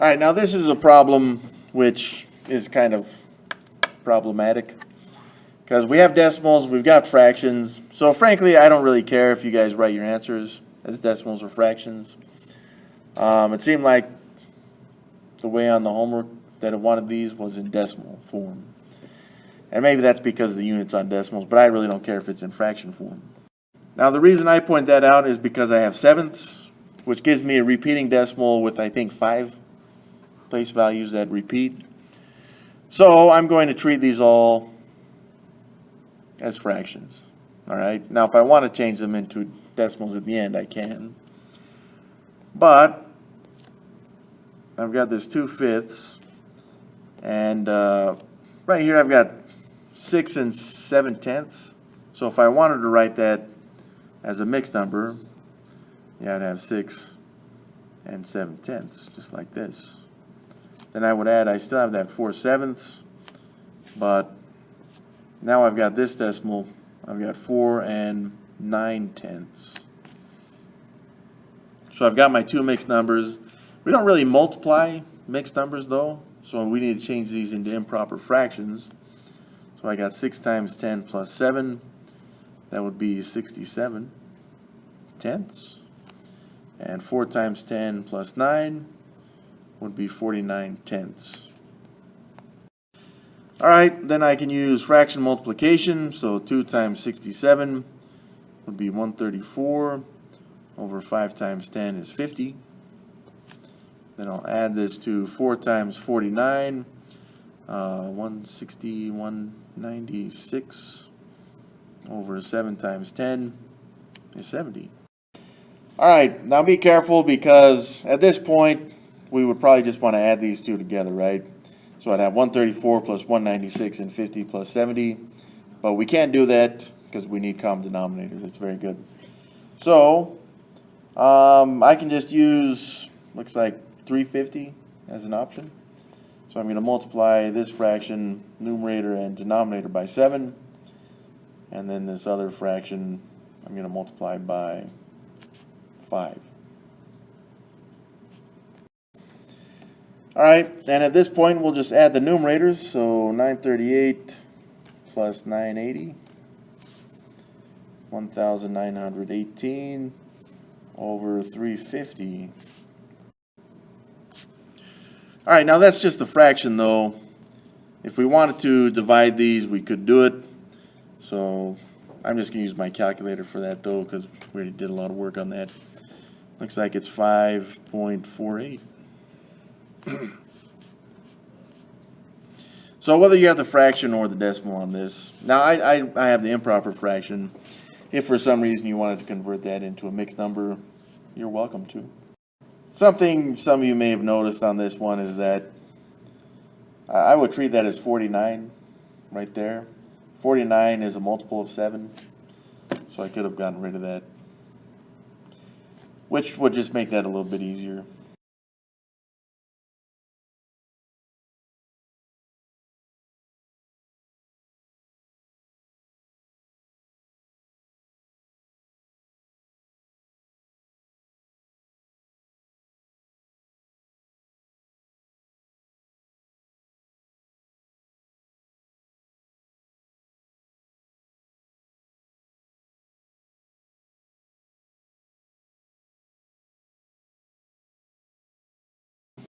All right, now this is a problem which is kind of problematic because we have decimals, we've got fractions. So frankly, I don't really care if you guys write your answers as decimals or fractions. It seemed like the way on the homework that it wanted these was in decimal form. And maybe that's because the unit's on decimals, but I really don't care if it's in fraction form. Now the reason I point that out is because I have sevenths, which gives me a repeating decimal with I think 5 place values that repeat. So I'm going to treat these all as fractions. All right. Now if I want to change them into decimals at the end, I can. But I've got this 2/5, and right here I've got 6 7/10. So if I wanted to write that as a mixed number, yeah, I'd have 6 7/10, just like this. Then I would add, I still have that 4/7, but now I've got this decimal, I've got 4 9/10. So I've got my two mixed numbers. We don't really multiply mixed numbers though, so we need to change these into improper fractions. So I got 6 times 10 plus 7, that would be 67 tenths. And 4 times 10 plus 9 would be 49 tenths. All right, then I can use fraction multiplication. So 2 times 67 would be 134 over 5 times 10 is 50. Then I'll add this to 4 times 49, 160, 196 over 7 times 10 is 70. All right, now be careful because at this point we would probably just want to add these two together, right? So I'd have 134 plus 196 and 50 plus 70, but we can't do that because we need common denominators. It's very good. So I can just use, looks like 350 as an option. So I'm going to multiply this fraction, numerator and denominator, by 7. And then this other fraction, I'm going to multiply by 5. All right, and at this point we'll just add the numerators. So 938 plus 980, 1918 over 350. All right, now that's just the fraction though. If we wanted to divide these, we could do it. So I'm just going to use my calculator for that though, because we already did a lot of work on that. Looks like it's 5.48. So whether you have the fraction or the decimal on this, now I have the improper fraction. If for some reason you wanted to convert that into a mixed number, you're welcome to. Something some of you may have noticed on this one is that I would treat that as 49 right there. 49 is a multiple of 7, so I could have gotten rid of that, which would just make that a little bit easier.